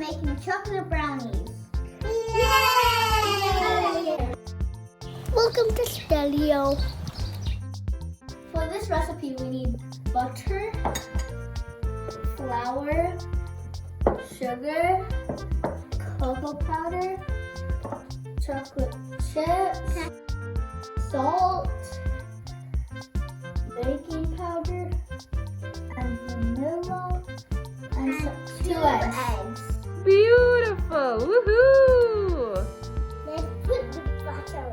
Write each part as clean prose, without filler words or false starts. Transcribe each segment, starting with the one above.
making chocolate brownies. Yay! Welcome to Steleo. For this recipe, we need butter, flour, sugar, cocoa powder, chocolate chips, salt, baking powder, and vanilla, and 2 eggs. Beautiful! Woohoo! Let's put the butter.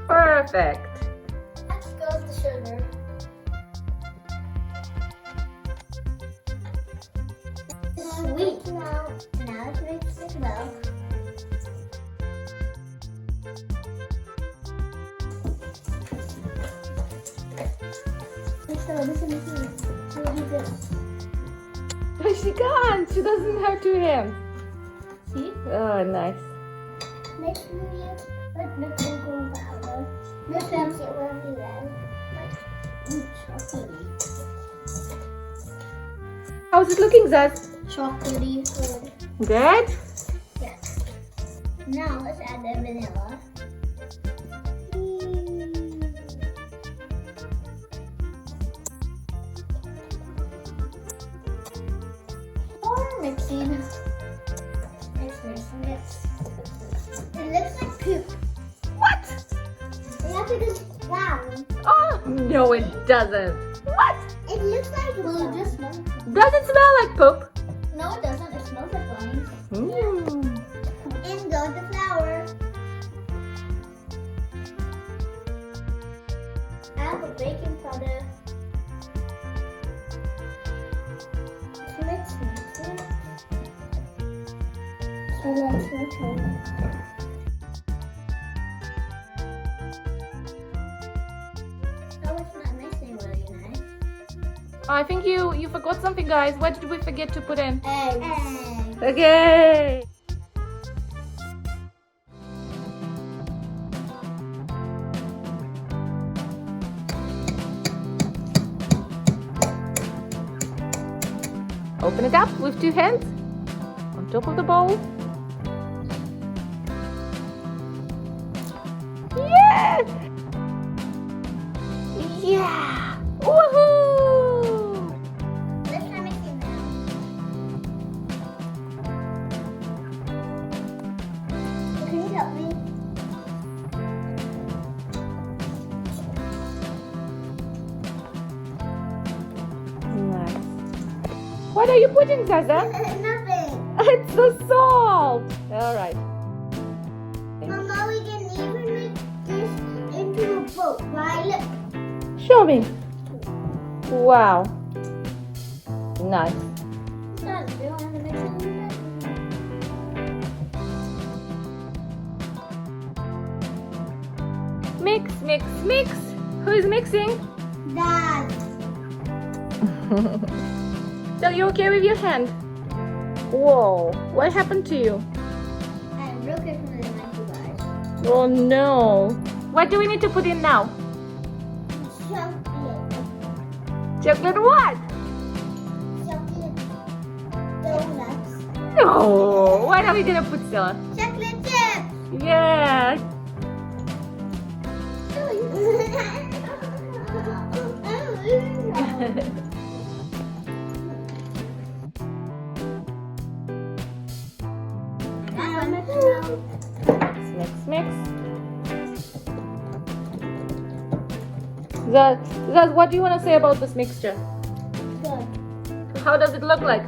Perfect! Next goes the sugar. Sweet. Now let's mix it well. Listen. We'll do this. She can't! She doesn't have 2 hands. See? Oh, nice. Mix it with the cocoa powder. Mix it will be red. Chocolatey. How's it looking, Zaz? Chocolatey. Good? Yes. Now let's add the vanilla. Mixing. Mix. It looks like poop. What? Yeah, because brown. Oh, no it doesn't. What? It looks like well, it just smells. Does it smell like poop? No, it doesn't. It smells like brownies. Mm. In goes the flour. Add the baking powder. Mix. Oh, it's not mixing really nice. I think you forgot something, guys. What did we forget to put in? Eggs. Okay. Open it up with 2 hands on top of the bowl. Yes! Yeah! Woohoo! Let's try mixing now. Can you help me? Nice. What are you putting, Zaza? Nothing. It's the salt! Alright. Mama, we can even make this into a boat, right? Look. Show me. Wow. Nice. Done. Do you want to mix it a little bit? Mix. Who is mixing? Dad. So you okay with your hand? Whoa. What happened to you? I broke it from the knife, you guys. Oh no. What do we need to put in now? Chocolate. Chocolate what? Chocolate donuts. No. What are we gonna put, Stella? Chocolate chips. Yeah. Mix. Zaz, what do you want to say about this mixture? Good. How does it look like?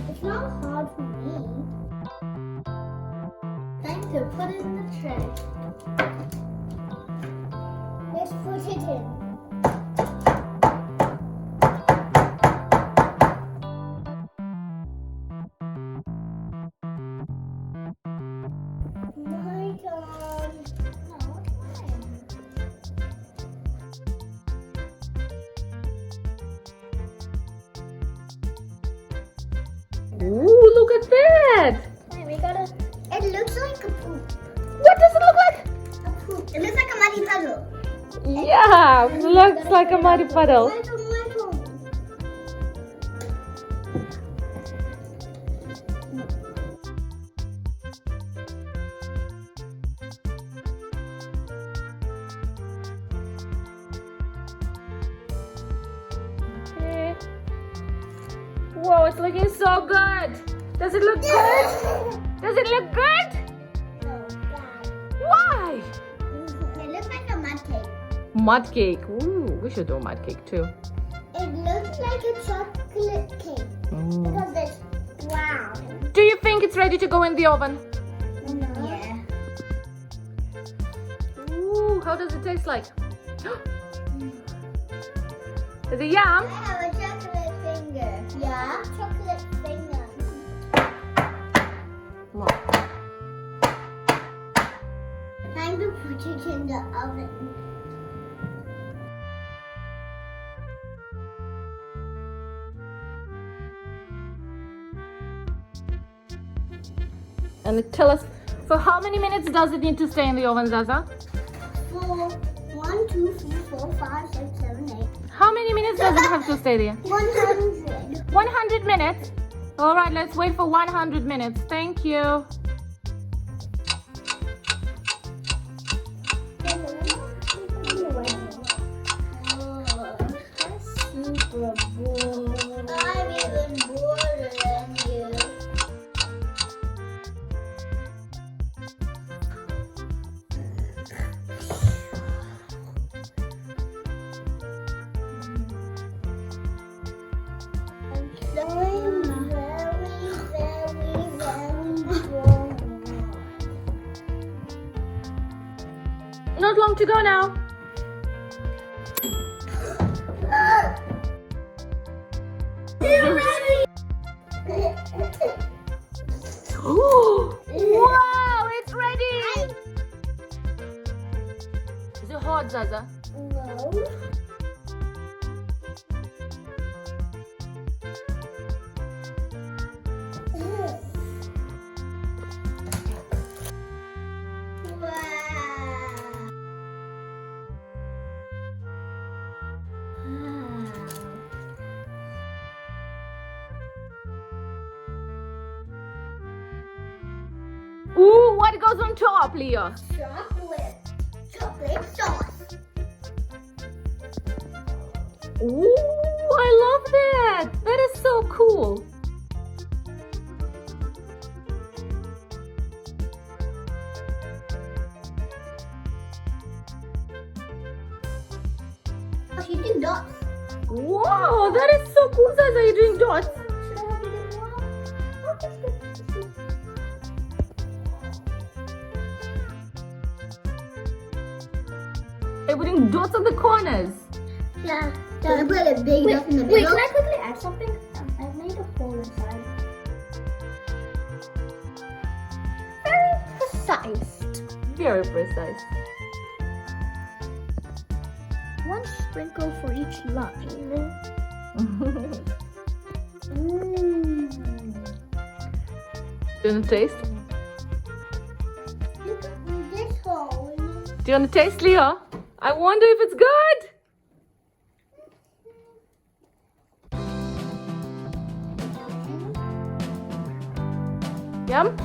It's not hard for me. Time to put it in the tray. Let's put it in. My turn. No, time. Ooh, look at that! Wait, we gotta. It looks like a poop. What does it look like? A poop. It looks like a muddy puddle. Yeah, looks like a muddy puddle. Okay. Whoa, it's looking so good. Does it look good? Does it look good? Why? It looks like a mud cake. Mud cake. Ooh, we should do mud cake too. It looks like a chocolate cake. Because it's brown. Do you think it's ready to go in the oven? Yeah. Ooh, how does it taste like? Is it yum? I have a chocolate finger. Yeah? Chocolate finger. Wow. Time to put it in the oven. And tell us, for how many minutes does it need to stay in the oven, Zaza? For 1, 2, 3, 4, 5, 6, 7, 8. How many minutes does it have to stay there? 100. 100 minutes? All right, let's wait for 100 minutes. Thank you. Super bored. I'm even bored than you. Not long to go now. Ooh, wow, it's ready. Is it hot, Zaza? No. Ooh, what goes on top, Leah? Chocolate sauce. Ooh, I love that. That is so cool. She's doing dots. Wow, that is so cool, Zaza. You're doing dots. Should I have it in more? Oh, that's good. You're putting dots on the corners. Yeah. So I put a big dot in the middle. Wait, can I quickly add something? I've made a hole inside. Very precise. Very precise. One sprinkle for each line. Do you want to taste? Look at this hole. Do you want to taste, Leah? I wonder if it's good. Yum?